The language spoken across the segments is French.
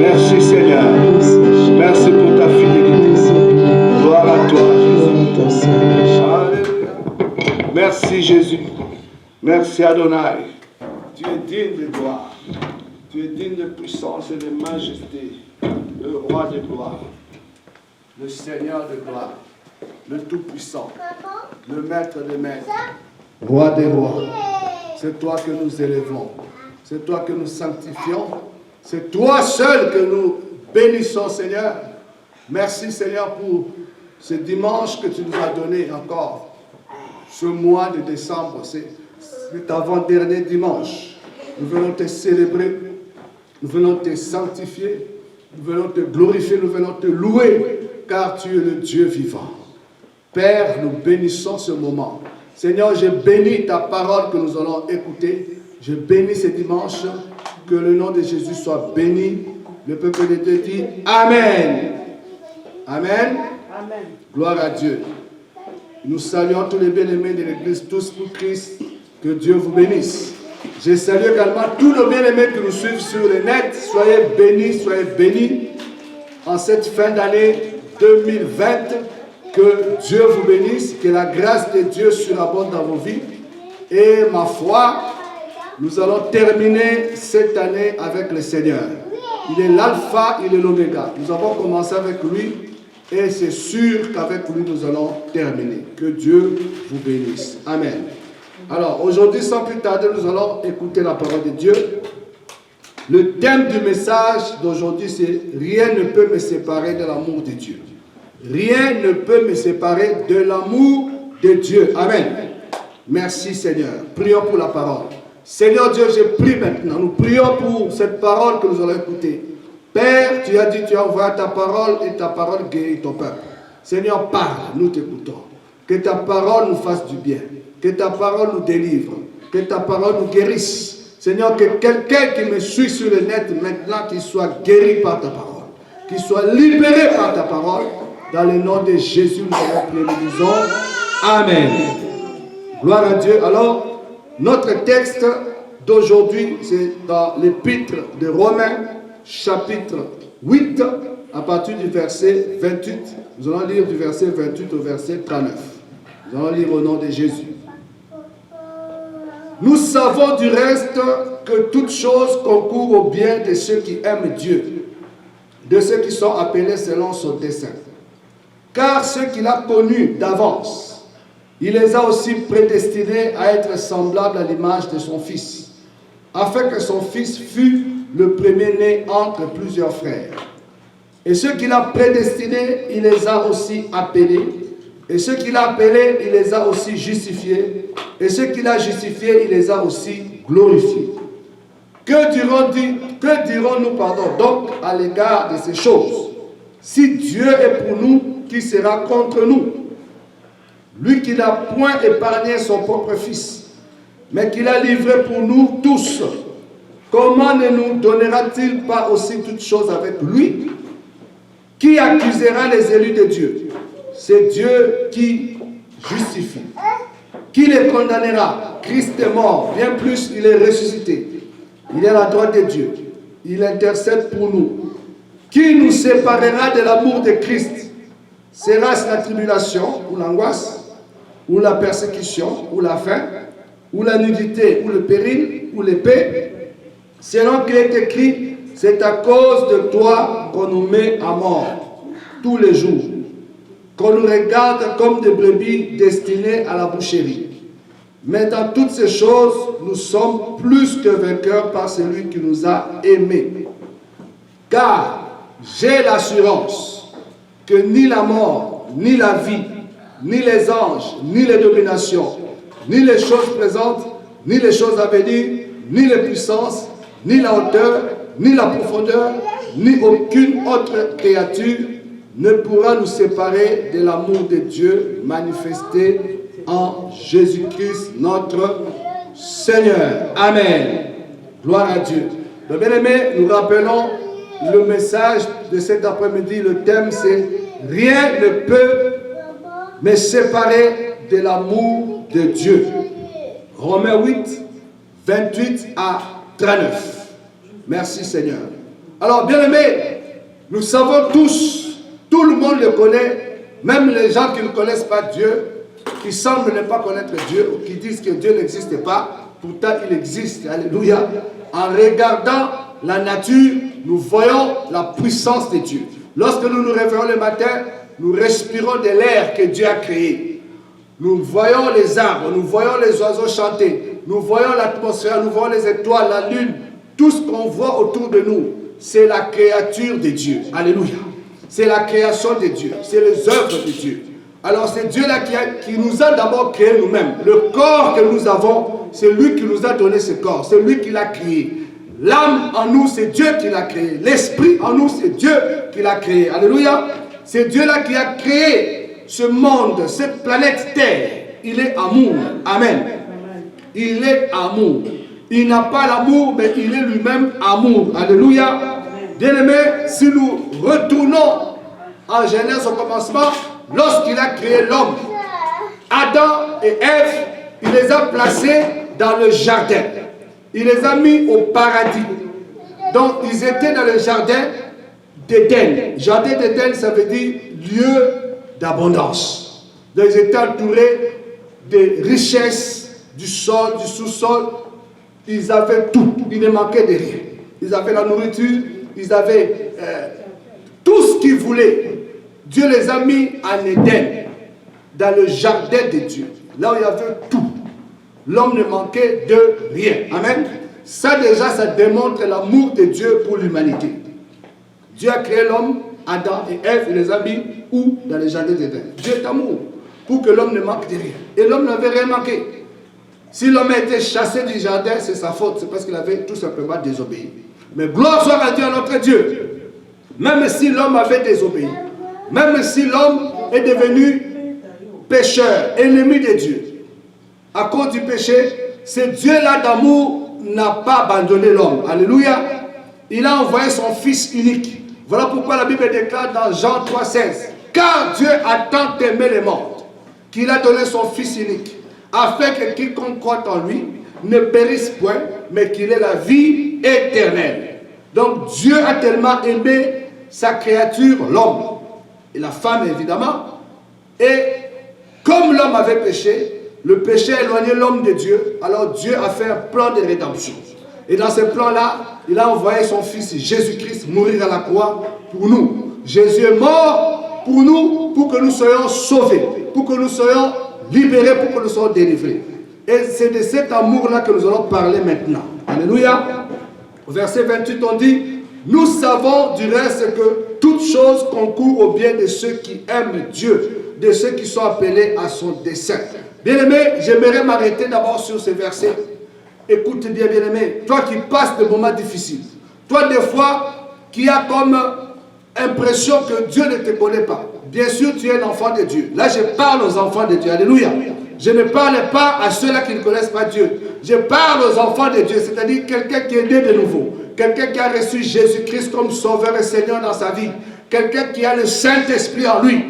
Merci Seigneur. Merci pour ta fidélité. Gloire à toi, Jésus. Alléluia. Merci Jésus. Merci Adonai. Tu es digne de gloire. Tu es digne de puissance et de majesté. Le roi de gloire. Le Seigneur de gloire. Le Tout-Puissant. Le Maître des Maîtres. Roi des rois. C'est toi que nous élevons. C'est toi que nous sanctifions. C'est toi seul que nous bénissons, Seigneur. Merci, Seigneur, pour ce dimanche que tu nous as donné encore. Ce mois de décembre, c'est avant-dernier dimanche. Nous venons te célébrer. Nous venons te sanctifier. Nous venons te glorifier. Nous venons te louer, car tu es le Dieu vivant. Père, nous bénissons ce moment. Seigneur, je bénis ta parole que nous allons écouter. Je bénis ce dimanche. Que le nom de Jésus soit béni. Le peuple de Dieu dit Amen. Amen. Amen. Gloire à Dieu. Nous saluons tous les bien-aimés de l'Église, tous pour Christ. Que Dieu vous bénisse. Je salue également tous nos bien-aimés qui nous suivent sur le net. Soyez bénis en cette fin d'année 2020. Que Dieu vous bénisse, que la grâce de Dieu surabonde dans vos vies. Et ma foi, nous allons terminer cette année avec le Seigneur. Il est l'alpha, il est l'oméga. Nous avons commencé avec lui et c'est sûr qu'avec lui nous allons terminer. Que Dieu vous bénisse. Amen. Alors aujourd'hui, sans plus tarder, nous allons écouter la parole de Dieu. Le thème du message d'aujourd'hui, c'est « Rien ne peut me séparer de l'amour de Dieu ». Rien ne peut me séparer de l'amour de Dieu. Amen. Merci Seigneur. Prions pour la parole. Seigneur Dieu, je prie maintenant. Nous prions pour cette parole que nous allons écouter. Père, tu as dit, tu as envoyé ta parole et ta parole guérit ton peuple. Seigneur, parle, nous t'écoutons. Que ta parole nous fasse du bien. Que ta parole nous délivre. Que ta parole nous guérisse. Seigneur, que quelqu'un qui me suit sur le net maintenant, qu'il soit guéri par ta parole. Qu'il soit libéré par ta parole. Dans le nom de Jésus, nous avons prié, nous disons Amen. Gloire à Dieu. Alors, notre texte d'aujourd'hui, c'est dans l'épître de Romains, chapitre 8, à partir du verset 28. Nous allons lire du verset 28 au verset 39. Nous allons lire au nom de Jésus. Nous savons du reste que toute chose concourt au bien de ceux qui aiment Dieu, de ceux qui sont appelés selon son dessein. Car ceux qu'il a connus d'avance, il les a aussi prédestinés à être semblables à l'image de son Fils, afin que son Fils fût le premier-né entre plusieurs frères. Et ceux qu'il a prédestinés, il les a aussi appelés. Et ceux qu'il a appelés, il les a aussi justifiés. Et ceux qu'il a justifiés, il les a aussi glorifiés. Que dirons-nous donc à l'égard de ces choses? Si Dieu est pour nous, qui sera contre nous? Lui qui n'a point épargné son propre Fils, mais qui l'a livré pour nous tous, comment ne nous donnera-t-il pas aussi toutes choses avec lui? Qui accusera les élus de Dieu? C'est Dieu qui justifie. Qui les condamnera? Christ est mort, bien plus il est ressuscité. Il est à la droite de Dieu. Il intercède pour nous. Qui nous séparera de l'amour de Christ? Sera-ce la tribulation ou l'angoisse, ou la persécution, ou la faim, ou la nudité, ou le péril, ou l'épée? Selon qu'il est écrit, c'est à cause de toi qu'on nous met à mort tous les jours, qu'on nous regarde comme des brebis destinées à la boucherie. Mais dans toutes ces choses, nous sommes plus que vainqueurs par celui qui nous a aimés. Car j'ai l'assurance que ni la mort, ni la vie, ni les anges, ni les dominations, ni les choses présentes, ni les choses à venir, ni les puissances, ni la hauteur, ni la profondeur, ni aucune autre créature ne pourra nous séparer de l'amour de Dieu manifesté en Jésus-Christ notre Seigneur. Amen. Gloire à Dieu. Donc, bien aimés, nous rappelons le message de cet après-midi. Le thème c'est « Rien ne peut me séparer de l'amour de Dieu ». Romains 8, 28 à 39. Merci Seigneur. Alors, bien aimés, nous savons tous, tout le monde le connaît, même les gens qui ne connaissent pas Dieu, qui semblent ne pas connaître Dieu, ou qui disent que Dieu n'existe pas, pourtant il existe. Alléluia. En regardant la nature, nous voyons la puissance de Dieu. Lorsque nous nous réveillons le matin, nous respirons de l'air que Dieu a créé. Nous voyons les arbres, nous voyons les oiseaux chanter, nous voyons l'atmosphère, nous voyons les étoiles, la lune. Tout ce qu'on voit autour de nous, c'est la créature de Dieu. Alléluia. C'est la création de Dieu, c'est les œuvres de Dieu. Alors c'est Dieu-là qui nous a d'abord créé nous-mêmes. Le corps que nous avons, c'est lui qui nous a donné ce corps, c'est lui qui l'a créé. L'âme en nous, c'est Dieu qui l'a créé. L'esprit en nous, c'est Dieu qui l'a créé. Alléluia. C'est Dieu-là qui a créé ce monde, cette planète Terre. Il est amour. Amen. Il est amour. Il n'a pas l'amour, mais il est lui-même amour. Alléluia. Bien-aimés, si nous retournons en Genèse au commencement, lorsqu'il a créé l'homme, Adam et Ève, il les a placés dans le jardin. Il les a mis au paradis. Donc, ils étaient dans le jardin d'Éden. Jardin d'Éden, ça veut dire lieu d'abondance. Donc, ils étaient entourés des richesses du sol, du sous-sol. Ils avaient tout. Il ne manquait de rien. Ils avaient la nourriture. Ils avaient tout ce qu'ils voulaient. Dieu les a mis en Éden, dans le jardin de Dieu. Là où il y avait tout. L'homme ne manquait de rien. Amen. Ça déjà, ça démontre l'amour de Dieu pour l'humanité. Dieu a créé l'homme, Adam et Ève, il les a mis où? Dans le jardin d'Éden. Dieu est amour, pour que l'homme ne manque de rien. Et l'homme n'avait rien manqué. Si l'homme a été chassé du jardin, c'est sa faute. C'est parce qu'il avait tout simplement désobéi. Mais gloire soit à Dieu, à notre Dieu. Même si l'homme avait désobéi, même si l'homme est devenu pécheur, ennemi de Dieu, à cause du péché, ce Dieu-là d'amour n'a pas abandonné l'homme. Alléluia. Il a envoyé son Fils unique. Voilà pourquoi la Bible déclare dans Jean 3,16 « Car Dieu a tant aimé le monde, qu'il a donné son Fils unique, afin que quiconque croit en lui ne périsse point, mais qu'il ait la vie éternelle. » Donc Dieu a tellement aimé sa créature, l'homme, et la femme évidemment, et comme l'homme avait péché, le péché a éloigné l'homme de Dieu, alors Dieu a fait un plan de rédemption. Et dans ce plan-là, il a envoyé son Fils Jésus-Christ mourir à la croix pour nous. Jésus est mort pour nous, pour que nous soyons sauvés, pour que nous soyons libérés, pour que nous soyons délivrés. Et c'est de cet amour-là que nous allons parler maintenant. Alléluia. Au verset 28, on dit « Nous savons du reste que toute chose concourt au bien de ceux qui aiment Dieu, de ceux qui sont appelés à son dessein. » Bien-aimé, j'aimerais m'arrêter d'abord sur ce verset. Écoute bien, bien-aimé, toi qui passes des moments difficiles, toi des fois qui as comme impression que Dieu ne te connaît pas. Bien sûr, tu es un enfant de Dieu. Là, je parle aux enfants de Dieu. Alléluia. Je ne parle pas à ceux-là qui ne connaissent pas Dieu. Je parle aux enfants de Dieu, c'est-à-dire quelqu'un qui est né de nouveau. Quelqu'un qui a reçu Jésus-Christ comme Sauveur et Seigneur dans sa vie. Quelqu'un qui a le Saint-Esprit en lui.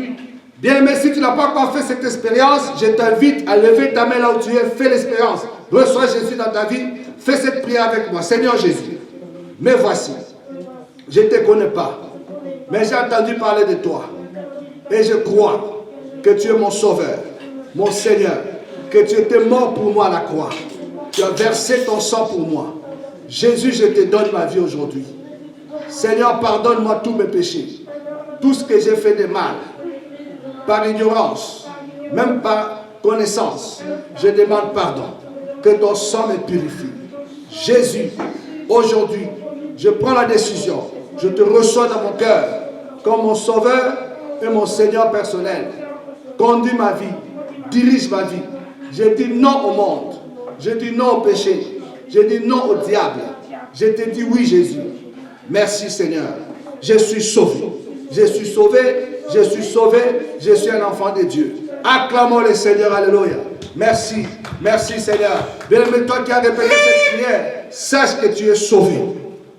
Bien aimé, si tu n'as pas encore fait cette expérience, je t'invite à lever ta main là où tu es, fais l'expérience. Reçois Jésus dans ta vie, fais cette prière avec moi. Seigneur Jésus, me voici. Je ne te connais pas, mais j'ai entendu parler de toi. Et je crois que tu es mon Sauveur, mon Seigneur, que tu étais mort pour moi à la croix. Tu as versé ton sang pour moi. Jésus, je te donne ma vie aujourd'hui. Seigneur, pardonne-moi tous mes péchés, tout ce que j'ai fait de mal, par ignorance, même par connaissance. Je demande pardon, que ton sang me purifie. Jésus, aujourd'hui, je prends la décision, je te reçois dans mon cœur comme mon Sauveur et mon Seigneur personnel. Conduis ma vie, dirige ma vie. Je dis non au monde, je dis non au péché, je dis non au diable. Je te dis oui Jésus. Merci Seigneur, je suis sauvé. Je suis sauvé, je suis sauvé, je suis un enfant de Dieu. Acclamons le Seigneur, alléluia. Merci, merci Seigneur. Bien-aimé, toi qui as répété cette prière, sache que tu es sauvé.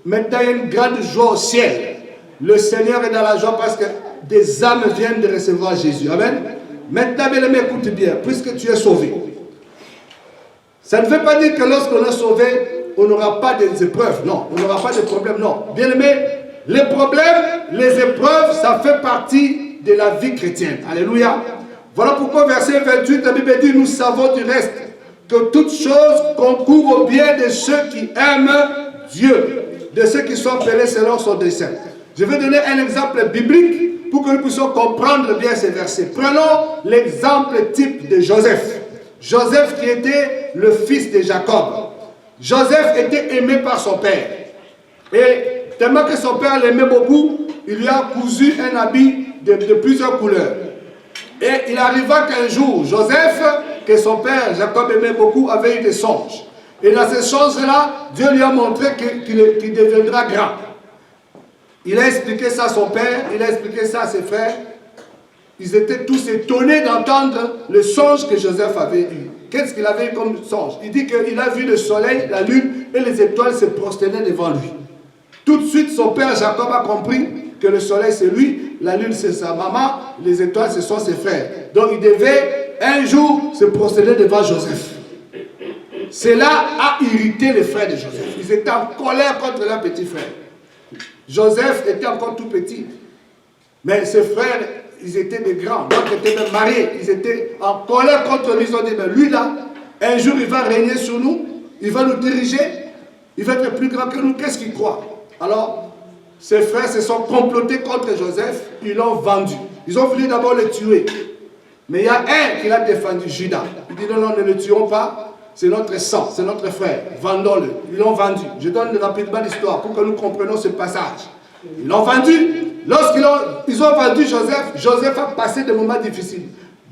Maintenant, il y a une grande joie au ciel. Le Seigneur est dans la joie parce que des âmes viennent de recevoir Jésus. Amen. Maintenant, bien-aimé, écoute bien, puisque tu es sauvé. Ça ne veut pas dire que lorsqu'on est sauvé, on n'aura pas des épreuves. Non, on n'aura pas de problème. Non. Bien-aimé, Les problèmes, les épreuves, ça fait partie de la vie chrétienne. Alléluia. Voilà pourquoi verset 28, la Bible dit, nous savons du reste que toutes choses concourent au bien de ceux qui aiment Dieu, de ceux qui sont appelés selon son dessein. Je vais donner un exemple biblique pour que nous puissions comprendre bien ces versets. Prenons l'exemple type de Joseph. Joseph qui était le fils de Jacob. Joseph était aimé par son père. Et tellement que son père l'aimait beaucoup, il lui a cousu un habit de plusieurs couleurs. Et il arriva qu'un jour, Joseph, que son père Jacob aimait beaucoup, avait eu des songes. Et dans ces songes-là, Dieu lui a montré qu'il deviendra grand. Il a expliqué ça à son père, il a expliqué ça à ses frères. Ils étaient tous étonnés d'entendre le songe que Joseph avait eu. Qu'est-ce qu'il avait eu comme songe? Il dit qu'il a vu le soleil, la lune et les étoiles se prosterner devant lui. Tout de suite, son père Jacob a compris que le soleil c'est lui, la lune c'est sa maman, les étoiles ce sont ses frères. Donc il devait un jour se prosterner devant Joseph. Cela a irrité les frères de Joseph. Ils étaient en colère contre leur petit frère. Joseph était encore tout petit. Mais ses frères, ils étaient des grands. Donc ils étaient même mariés. Ils étaient en colère contre lui. Ils ont dit, mais lui là, un jour il va régner sur nous. Il va nous diriger. Il va être plus grand que nous. Qu'est-ce qu'il croit? Alors, ses frères se sont complotés contre Joseph. Ils l'ont vendu. Ils ont voulu d'abord le tuer. Mais il y a un qui l'a défendu, Judas. Il dit, non, non, ne le tuons pas. C'est notre sang, c'est notre frère. Vendons-le. Ils l'ont vendu. Je donne rapidement l'histoire pour que nous comprenions ce passage. Ils l'ont vendu. Lorsqu'ils ont vendu Joseph, Joseph a passé des moments difficiles.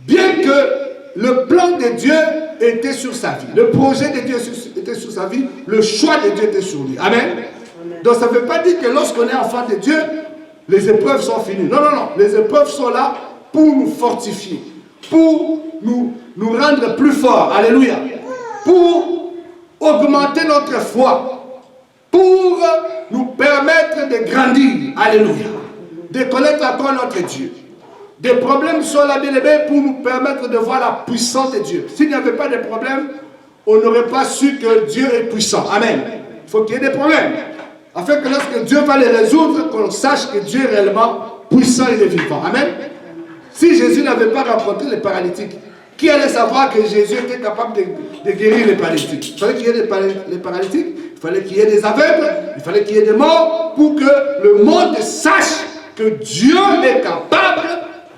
Bien que le plan de Dieu était sur sa vie, le projet de Dieu était sur sa vie, le choix de Dieu était sur lui. Amen. Amen. Donc ça ne veut pas dire que lorsqu'on est enfant de Dieu, les épreuves sont finies. Non, non, non. Les épreuves sont là pour nous fortifier, pour nous rendre plus forts. Alléluia. Pour augmenter notre foi, pour nous permettre de grandir, alléluia, de connaître encore notre Dieu. Des problèmes sont là, bien aimés, pour nous permettre de voir la puissance de Dieu. S'il n'y avait pas de problème, on n'aurait pas su que Dieu est puissant. Amen. Il faut qu'il y ait des problèmes, afin que lorsque Dieu va les résoudre, qu'on sache que Dieu est réellement puissant et vivant. Amen. Si Jésus n'avait pas rencontré les paralytiques, qui allait savoir que Jésus était capable de guérir les paralytiques? Il fallait qu'il y ait des paralytiques, il fallait qu'il y ait des aveugles, il fallait qu'il y ait des morts pour que le monde sache que Dieu est capable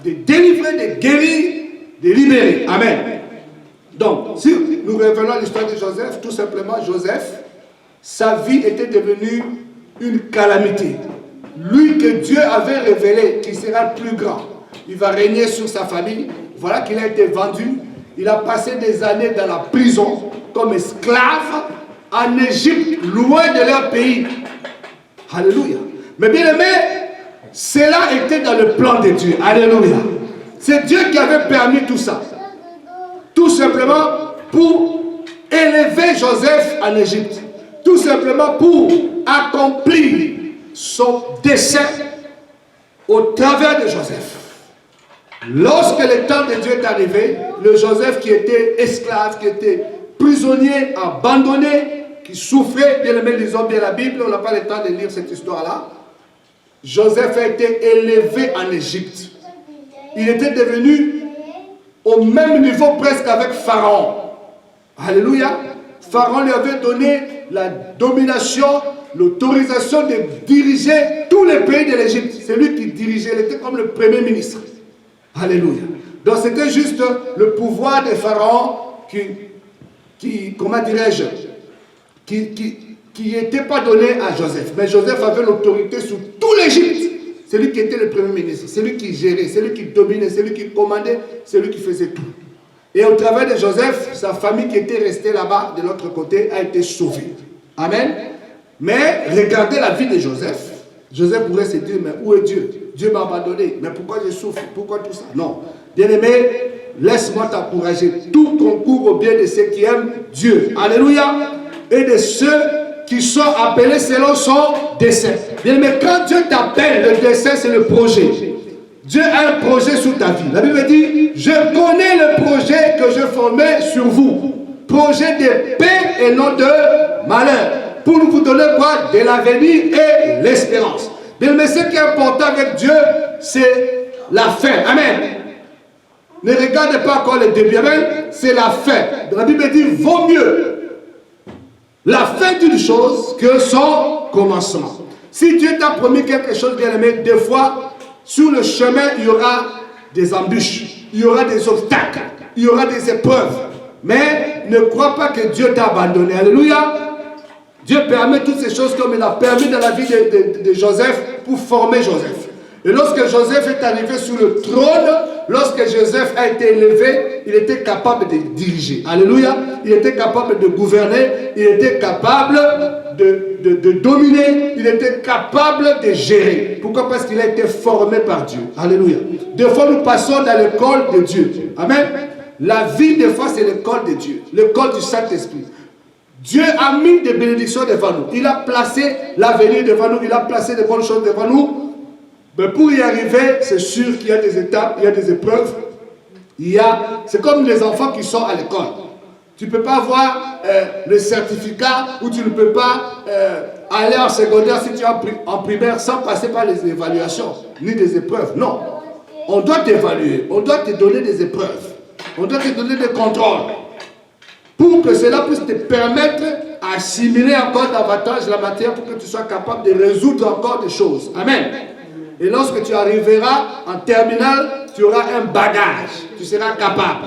de délivrer, de guérir, de libérer. Amen. Donc, si nous revenons à l'histoire de Joseph, tout simplement, Joseph, sa vie était devenue une calamité. Lui que Dieu avait révélé qu'il sera le plus grand, il va régner sur sa famille. Voilà qu'il a été vendu. Il a passé des années dans la prison comme esclave en Égypte, loin de leur pays. Alléluia. Mais bien aimé, cela était dans le plan de Dieu. Alléluia. C'est Dieu qui avait permis tout ça. Tout simplement pour élever Joseph en Égypte. Tout simplement pour accomplir son dessein au travers de Joseph. Lorsque le temps de Dieu est arrivé, le Joseph qui était esclave, qui était prisonnier, abandonné, qui souffrait, bien aimé, lisons bien la Bible, on n'a pas le temps de lire cette histoire-là. Joseph a été élevé en Égypte. Il était devenu au même niveau presque avec Pharaon. Alléluia. Pharaon lui avait donné la domination, l'autorisation de diriger tous les pays de l'Égypte. C'est lui qui dirigeait, il était comme le premier ministre. Alléluia. Donc c'était juste le pouvoir de Pharaon comment dirais-je, qui n'était pas donné à Joseph. Mais Joseph avait l'autorité sur tout l'Égypte. C'est lui qui était le premier ministre, c'est lui qui gérait, c'est lui qui dominait, c'est lui qui commandait, c'est lui qui faisait tout. Et au travers de Joseph, sa famille qui était restée là-bas, de l'autre côté, a été sauvée. Amen. Mais regardez la vie de Joseph. Joseph pourrait se dire, mais où est Dieu? Dieu m'a abandonné. Mais pourquoi je souffre? Pourquoi tout ça? Non. Bien-aimé, laisse-moi t'encourager. Tout concourt au bien de ceux qui aiment Dieu. Alléluia. Et de ceux qui sont appelés selon son dessein. Bien-aimé, quand Dieu t'appelle, le dessein, c'est le projet. Dieu a un projet sur ta vie. La Bible dit, je connais le projet que je formais sur vous. Projet de paix et non de malheur. Pour vous donner quoi? De l'avenir et l'espérance. Mais ce qui est important avec Dieu, c'est la fin. Amen. Ne regardez pas encore le début. Amen. C'est la fin. La Bible dit, vaut mieux la fin d'une chose que son commencement. Si Dieu t'a promis quelque chose, bien aimé, des fois, sur le chemin, il y aura des embûches, il y aura des obstacles, il y aura des épreuves. Mais ne crois pas que Dieu t'a abandonné. Alléluia. Dieu permet toutes ces choses comme il a permis dans la vie de Joseph pour former Joseph. Et lorsque Joseph est arrivé sur le trône, lorsque Joseph a été élevé, il était capable de diriger. Alléluia. Il était capable de gouverner, il était capable de dominer, il était capable de gérer. Pourquoi? Parce qu'il a été formé par Dieu. Alléluia. Des fois, nous passons dans l'école de Dieu. Amen. La vie, des fois, c'est l'école de Dieu, l'école du Saint-Esprit. Dieu a mis des bénédictions devant nous. Il a placé l'avenir devant nous, il a placé des bonnes choses devant nous. Mais pour y arriver, c'est sûr qu'il y a des étapes, il y a des épreuves. C'est comme les enfants qui sont à l'école. Tu ne peux pas avoir le certificat ou tu ne peux pas aller en secondaire si tu es en primaire sans passer par les évaluations, ni des épreuves. Non. On doit t'évaluer, on doit te donner des épreuves, on doit te donner des contrôles pour que cela puisse te permettre d'assimiler encore davantage la matière pour que tu sois capable de résoudre encore des choses. Amen. Et lorsque tu arriveras en terminale, tu auras un bagage, tu seras capable.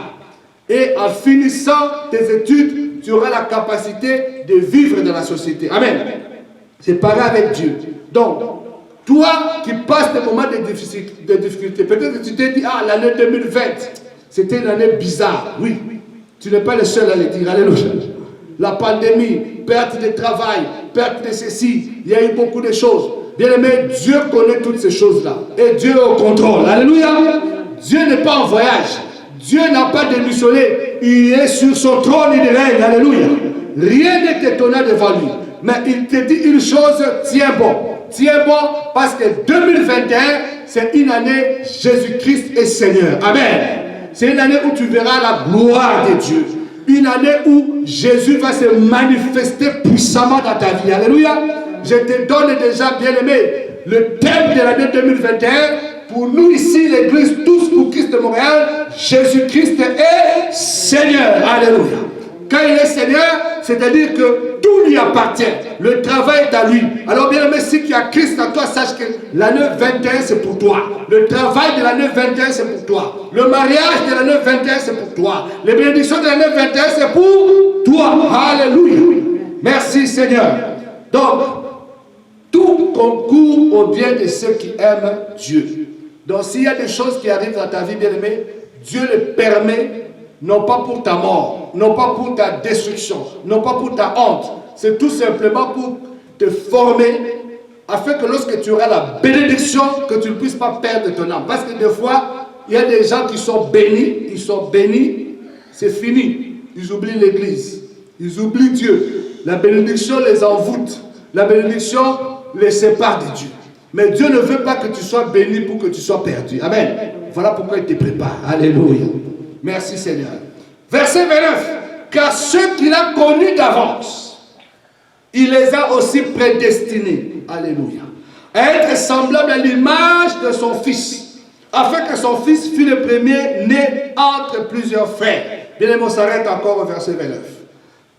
Et en finissant tes études, tu auras la capacité de vivre dans la société. Amen. C'est pareil avec Dieu. Donc, toi qui passes des moments de difficulté, peut-être que tu t'es dit, ah, l'année 2020, c'était une année bizarre. Oui, tu n'es pas le seul à le dire. Alléluia. La pandémie, perte de travail, perte de ceci, il y a eu beaucoup de choses. Bien aimé, Dieu connaît toutes ces choses-là. Et Dieu est au contrôle. Alléluia. Dieu n'est pas en voyage. Dieu n'a pas démissionné. Il est sur son trône, il règne. Alléluia. Rien n'est étonnant devant lui. Mais il te dit une chose, tiens bon. Tiens bon parce que 2021, c'est une année Jésus-Christ est Seigneur. Amen. C'est une année où tu verras la gloire de Dieu. Une année où Jésus va se manifester puissamment dans ta vie. Alléluia. Je te donne déjà, bien aimé, le thème de l'année 2021. Pour nous ici, l'église, tous pour Christ de Montréal, Jésus-Christ est Seigneur. Alléluia. Quand il est Seigneur, c'est-à-dire que tout lui appartient. Le travail est à lui. Alors bien aimé, si tu as Christ en toi, sache que l'année 21, c'est pour toi. Le travail de l'année 21, c'est pour toi. Le mariage de l'année 21, c'est pour toi. Les bénédictions de l'année 21, c'est pour toi. Alléluia. Merci Seigneur. Donc, tout concourt au bien de ceux qui aiment Dieu. Donc s'il y a des choses qui arrivent dans ta vie, bien aimé, Dieu le permet, non pas pour ta mort, non pas pour ta destruction, non pas pour ta honte. C'est tout simplement pour te former, afin que lorsque tu auras la bénédiction, que tu ne puisses pas perdre ton âme. Parce que des fois, il y a des gens qui sont bénis, c'est fini. Ils oublient l'église, ils oublient Dieu. La bénédiction les envoûte, la bénédiction les sépare de Dieu. Mais Dieu ne veut pas que tu sois béni pour que tu sois perdu. Amen. Voilà pourquoi il te prépare. Alléluia. Merci Seigneur. Verset 29. Car ceux qu'il a connus d'avance, il les a aussi prédestinés. Alléluia. À être semblables à l'image de son fils, afin que son fils fût le premier né entre plusieurs frères. Bien aimé, on s'arrête encore au verset 29.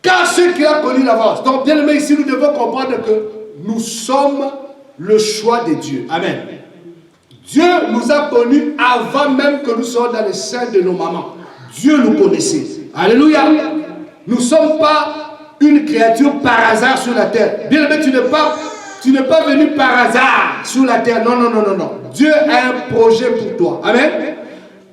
Car ceux qu'il a connus d'avance. Donc bien aimé, ici nous devons comprendre que nous sommes le choix de Dieu. Amen. Dieu nous a connus avant même que nous soyons dans le sein de nos mamans. Dieu nous connaissait. Alléluia. Nous ne sommes pas une créature par hasard sur la terre. Bien aimé, tu n'es pas venu par hasard sur la terre. Non, non, non, non, non. Dieu a un projet pour toi. Amen.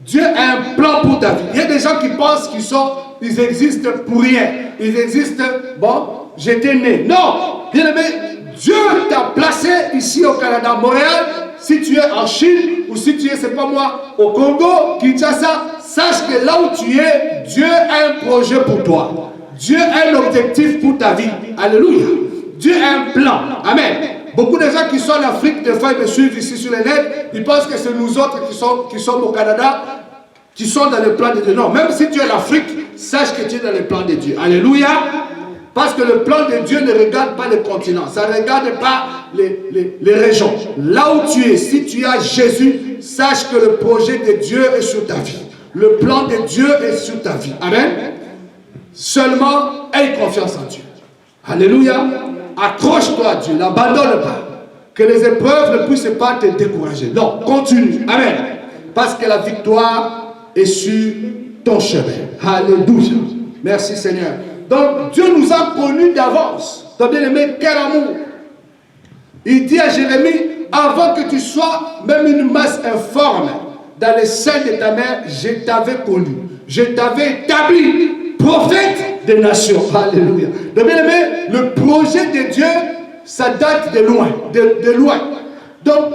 Dieu a un plan pour ta vie. Il y a des gens qui pensent qu'ils existent pour rien. Ils existent, bon, j'étais né. Non. Bien aimé, Dieu t'a placé ici au Canada, Montréal. Si tu es en Chine ou si tu es, c'est pas moi, au Congo, Kinshasa, sache que là où tu es, Dieu a un projet pour toi. Dieu a un objectif pour ta vie. Alléluia. Dieu a un plan. Amen. Beaucoup de gens qui sont en Afrique, des fois ils me suivent ici sur le net, ils pensent que c'est nous autres qui sommes au Canada, qui sont dans le plan de Dieu. Non, même si tu es l'Afrique, sache que tu es dans le plan de Dieu. Alléluia. Parce que le plan de Dieu ne regarde pas les continents, ça ne regarde pas les régions. Là où tu es, si tu as Jésus, sache que le projet de Dieu est sur ta vie. Le plan de Dieu est sur ta vie. Amen. Seulement, aie confiance en Dieu. Alléluia. Accroche-toi à Dieu, n'abandonne pas. Que les épreuves ne puissent pas te décourager. Non, continue. Amen. Parce que la victoire est sur ton chemin. Alléluia. Merci Seigneur. Donc Dieu nous a connus d'avance. T'as bien aimé, quel amour. Il dit à Jérémie, avant que tu sois même une masse informe dans les seins de ta mère, je t'avais connu. Je t'avais établi prophète des nations. Alléluia. Donc bien aimé, le projet de Dieu, ça date de loin. De loin. Donc,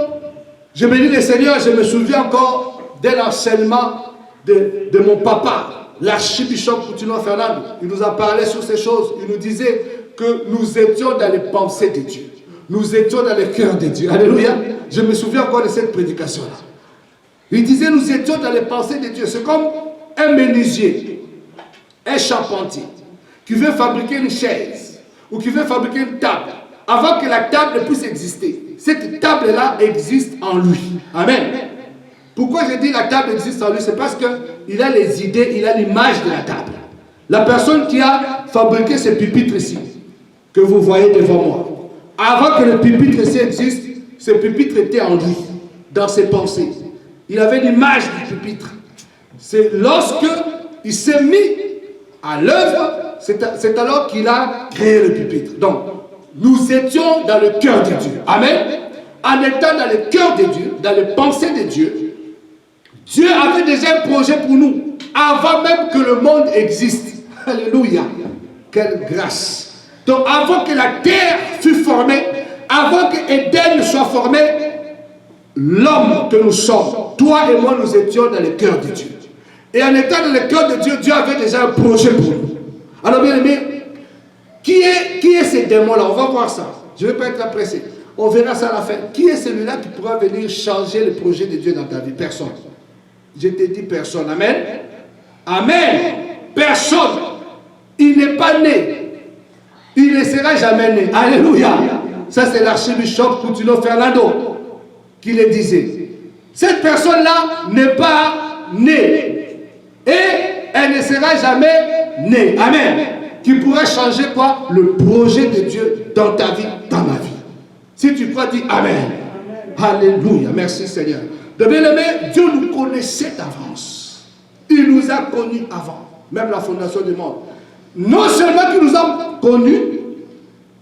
je bénis le Seigneur, je me souviens encore de l'enseignement de mon papa, l'archibishop Coutinho Fernando. Il nous a parlé sur ces choses. Il nous disait que nous étions dans les pensées de Dieu. Nous étions dans le cœur de Dieu. Alléluia. Je me souviens encore de cette prédication-là. Il disait nous étions dans les pensées de Dieu. C'est comme un menuisier, un charpentier qui veut fabriquer une chaise ou qui veut fabriquer une table. Avant que la table puisse exister, cette table-là existe en lui. Amen. Pourquoi je dis la table existe en lui? C'est parce qu'il a les idées, il a l'image de la table. La personne qui a fabriqué ce pupitre ici, que vous voyez devant moi, avant que le pupitre ici existe, ce pupitre était en lui, dans ses pensées. Il avait l'image du pupitre. C'est lorsque il s'est mis à l'œuvre, c'est alors qu'il a créé le pupitre. Donc, nous étions dans le cœur de Dieu. Amen. En étant dans le cœur de Dieu, dans les pensées de Dieu, Dieu avait déjà un projet pour nous, avant même que le monde existe. Alléluia. Quelle grâce. Donc avant que la terre fût formée, avant que Éden soit formé, l'homme que nous sommes, toi et moi, nous étions dans le cœur de Dieu. Et en étant dans le cœur de Dieu, Dieu avait déjà un projet pour nous. Alors bien aimé, qui est ce démon-là? On va voir ça. Je ne vais pas être pressé. On verra ça à la fin. Qui est celui-là qui pourra venir changer le projet de Dieu dans ta vie? Personne. Je te dis personne. Amen. Amen. Personne. Il n'est pas né. Il ne sera jamais né. Alléluia. Ça, c'est l'archibishop Coutinho Fernando qui le disait. Cette personne-là n'est pas née. Et elle ne sera jamais née. Amen. Qui pourra changer quoi? Le projet de Dieu dans ta vie, dans ma vie. Si tu crois, dis Amen. Amen. Alléluia. Merci Seigneur. De bien-aimé, Dieu nous connaissait d'avance. Il nous a connus avant, même la fondation du monde. Non seulement qu'il nous a connus,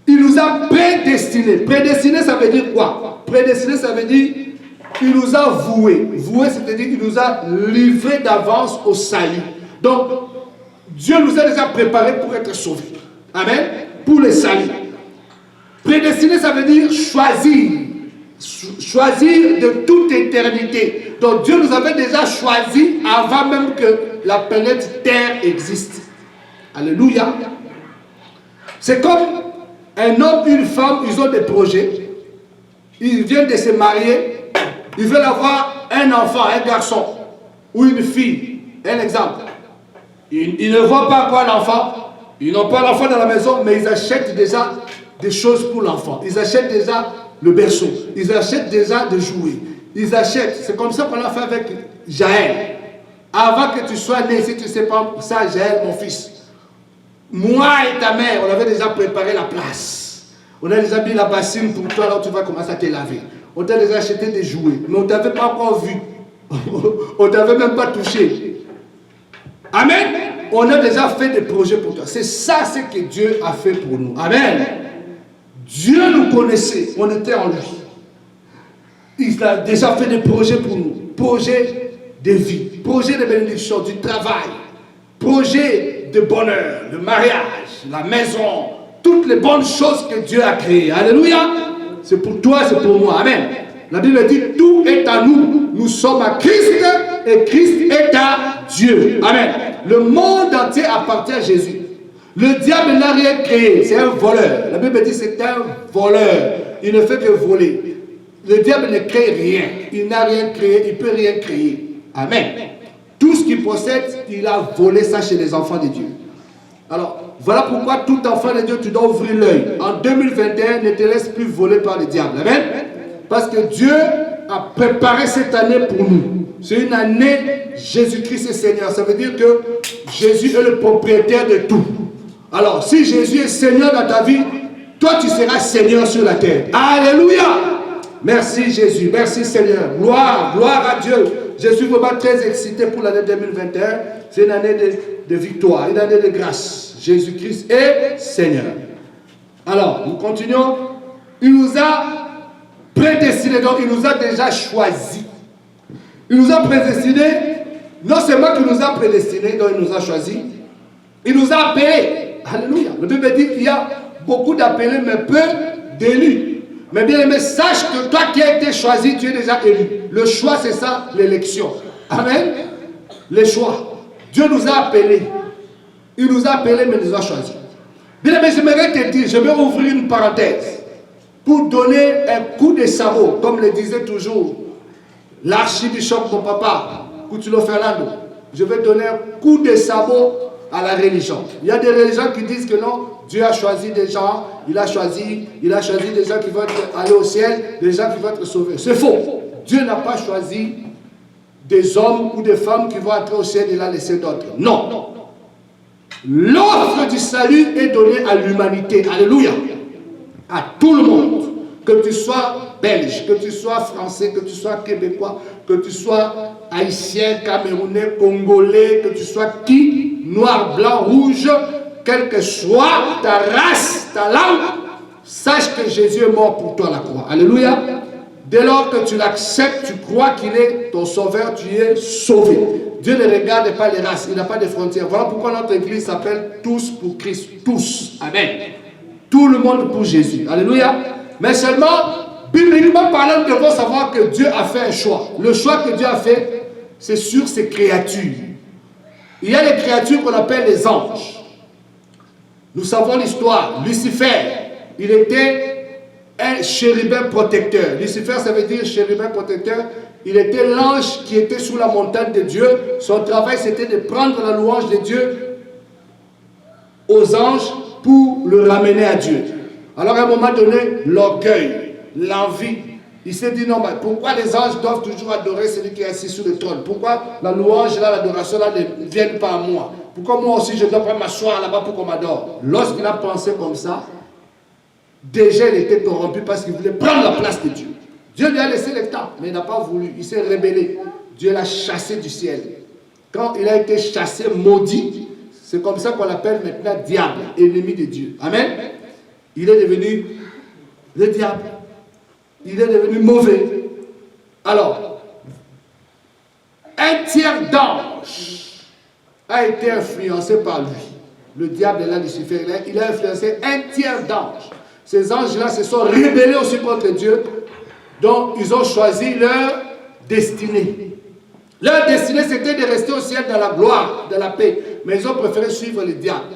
il nous a prédestinés. Prédestiné, ça veut dire quoi? Prédestiné, ça veut dire qu'il nous a voués. Voués, c'est-à-dire qu'il nous a livrés d'avance au salut. Donc, Dieu nous a déjà préparés pour être sauvés. Amen. Pour le salut. Prédestiné, ça veut dire choisir. Choisir de toute éternité. Donc Dieu nous avait déjà choisi avant même que la planète Terre existe. Alléluia. C'est comme un homme, une femme, ils ont des projets. Ils viennent de se marier. Ils veulent avoir un enfant, un garçon ou une fille. Un exemple. Ils ne voient pas quoi l'enfant. Ils n'ont pas l'enfant dans la maison, mais ils achètent déjà des choses pour l'enfant. Ils achètent déjà le berceau. Ils achètent déjà des jouets. Ils achètent. C'est comme ça qu'on a fait avec Jaël. Avant que tu sois né, si tu ne sais pas ça, Jaël, mon fils. Moi et ta mère, on avait déjà préparé la place. On a déjà mis la bassine pour toi, là où tu vas commencer à te laver. On t'a déjà acheté des jouets, mais on ne t'avait pas encore vu. On ne t'avait même pas touché. Amen. On a déjà fait des projets pour toi. C'est ça ce que Dieu a fait pour nous. Amen. Dieu nous connaissait, on était en lui. Il a déjà fait des projets pour nous. Projets de vie, projets de bénédiction, du travail, projets de bonheur, le mariage, la maison, toutes les bonnes choses que Dieu a créées. Alléluia. C'est pour toi, c'est pour moi. Amen. La Bible dit, tout est à nous. Nous sommes à Christ et Christ est à Dieu. Amen. Le monde entier appartient à Jésus. Le diable n'a rien créé, c'est un voleur. La Bible dit c'est un voleur. Il ne fait que voler. Le diable ne crée rien. Il n'a rien créé, il ne peut rien créer. Amen. Tout ce qu'il possède, il a volé ça chez les enfants de Dieu. Alors, voilà pourquoi tout enfant de Dieu, tu dois ouvrir l'œil. En 2021, ne te laisse plus voler par le diable. Amen. Parce que Dieu a préparé cette année pour nous. C'est une année Jésus-Christ est Seigneur. Ça veut dire que Jésus est le propriétaire de tout. Alors, si Jésus est Seigneur dans ta vie, toi tu seras Seigneur sur la terre. Alléluia. Merci Jésus, merci Seigneur. Gloire, gloire à Dieu. Je suis vraiment très excité pour l'année 2021. C'est une année de victoire, une année de grâce. Jésus-Christ est Seigneur. Alors, nous continuons. Il nous a prédestinés, donc il nous a déjà choisis. Il nous a prédestinés, non seulement qu'il nous a prédestinés, donc il nous a choisis, il nous a appelés. Alléluia. Le Bible dit qu'il y a beaucoup d'appelés, mais peu d'élus. Mais bien aimé, sache que toi qui as été choisi, tu es déjà élu. Le choix, c'est ça, l'élection. Amen. Les choix. Dieu nous a appelés. Il nous a appelés, mais il nous a choisis. Bien aimé, j'aimerais te dire, je vais ouvrir une parenthèse pour donner un coup de sabot, comme le disait toujours l'archibishop, mon papa, Coutulo Fernando. Je vais donner un coup de sabot à la religion. Il y a des religions qui disent que non, Dieu a choisi des gens, il a choisi des gens qui vont aller au ciel, des gens qui vont être sauvés. C'est faux. Dieu n'a pas choisi des hommes ou des femmes qui vont entrer au ciel et la laisser d'autres. Non. L'offre du salut est donnée à l'humanité. Alléluia. À tout le monde. Que tu sois belge, que tu sois français, que tu sois québécois, que tu sois haïtien, camerounais, congolais, que tu sois qui, noir, blanc, rouge, quelle que soit ta race, ta langue, sache que Jésus est mort pour toi à la croix. Alléluia. Dès lors que tu l'acceptes, tu crois qu'il est ton sauveur, tu es sauvé. Dieu ne regarde pas les races, il n'a pas de frontières. Voilà pourquoi notre église s'appelle Tous pour Christ. Tous. Amen. Tout le monde pour Jésus. Alléluia. Mais seulement, bibliquement parlant, nous devons savoir que Dieu a fait un choix. Le choix que Dieu a fait, c'est sur ses créatures. Il y a les créatures qu'on appelle les anges. Nous savons l'histoire. Lucifer, il était un chérubin protecteur. Lucifer, ça veut dire chérubin protecteur. Il était l'ange qui était sous la montagne de Dieu. Son travail, c'était de prendre la louange de Dieu aux anges pour le ramener à Dieu. Alors à un moment donné, l'orgueil, l'envie, il s'est dit non, mais pourquoi les anges doivent toujours adorer celui qui est assis sur le trône? Pourquoi la louange, là, l'adoration là ne viennent pas à moi? Pourquoi moi aussi je dois pas m'asseoir là-bas pour qu'on m'adore? Lorsqu'il a pensé comme ça, déjà il était corrompu parce qu'il voulait prendre la place de Dieu. Dieu lui a laissé le temps, mais il n'a pas voulu, il s'est rébellé. Dieu l'a chassé du ciel. Quand il a été chassé, maudit, c'est comme ça qu'on l'appelle maintenant diable, ennemi de Dieu. Amen. Il est devenu le diable. Il est devenu mauvais. Alors, un tiers d'ange a été influencé par lui. Le diable est là, Lucifer, il a influencé un tiers d'anges. Ces anges-là se sont rébellés aussi contre Dieu. Donc, ils ont choisi leur destinée. Leur destinée, c'était de rester au ciel dans la gloire, dans la paix. Mais ils ont préféré suivre le diable.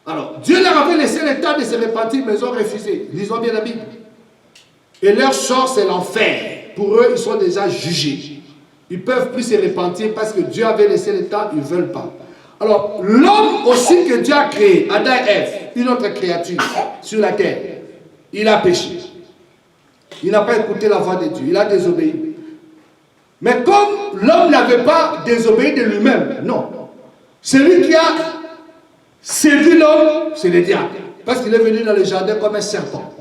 Alors, Dieu leur avait laissé le temps de se repentir, mais ils ont refusé. Lisons bien la Bible. Et leur sort, c'est l'enfer. Pour eux, ils sont déjà jugés. Ils ne peuvent plus se repentir parce que Dieu avait laissé le temps, ils ne veulent pas. Alors, l'homme aussi que Dieu a créé, Adam et Ève, une autre créature sur la terre, il a péché. Il n'a pas écouté la voix de Dieu, il a désobéi. Mais comme l'homme n'avait pas désobéi de lui-même, non. Celui qui a séduit l'homme, c'est le diable. Parce qu'il est venu dans le jardin comme un serpent.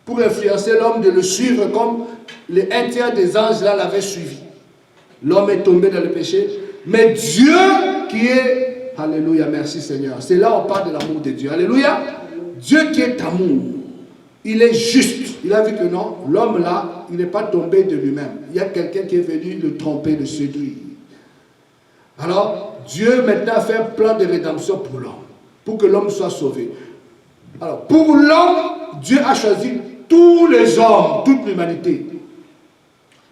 Pour influencer l'homme de le suivre comme les un tiers des anges là l'avaient suivi. L'homme est tombé dans le péché. Mais Dieu qui est... Alléluia, merci Seigneur. C'est là où on parle de l'amour de Dieu. Alléluia. Dieu qui est amour. Il est juste. Il a vu que non, l'homme là, il n'est pas tombé de lui-même. Il y a quelqu'un qui est venu le tromper, le séduire. Alors, Dieu maintenant fait un plan de rédemption pour l'homme. Pour que l'homme soit sauvé. Alors, pour l'homme, Dieu a choisi tous les hommes, toute l'humanité.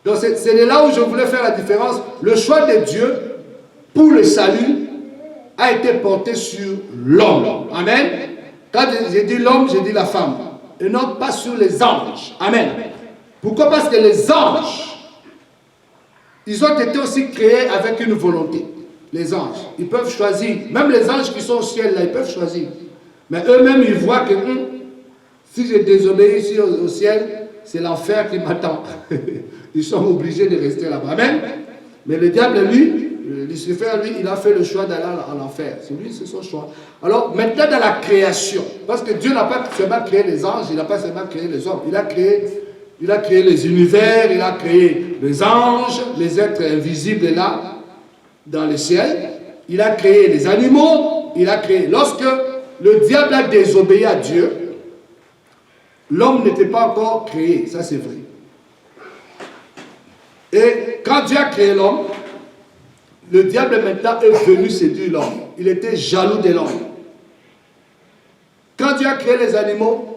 Donc, c'est de là où je voulais faire la différence. Le choix de Dieu pour le salut a été porté sur l'homme. Amen. Quand j'ai dit l'homme, j'ai dit la femme. Et non pas sur les anges. Amen. Pourquoi? Parce que les anges, ils ont été aussi créés avec une volonté. les anges. Ils peuvent choisir. Même les anges qui sont au ciel, là, ils peuvent choisir. Mais eux-mêmes, ils voient que si je désobéis ici au ciel, c'est l'enfer qui m'attend. Ils sont obligés de rester là-bas. Amen. Mais le diable, lui, Lucifer, lui, il a fait le choix d'aller en enfer. C'est lui, c'est son choix. Alors, maintenant dans la création, parce que Dieu n'a pas seulement créé les anges, il n'a pas seulement créé les hommes, il a créé les univers, il a créé les anges, les êtres invisibles là, dans le ciel. Il a créé les animaux, il a créé. Lorsque le diable a désobéi à Dieu, l'homme n'était pas encore créé, ça c'est vrai. Et quand Dieu a créé l'homme, le diable maintenant est venu séduire l'homme. Il était jaloux de l'homme. Quand Dieu a créé les animaux,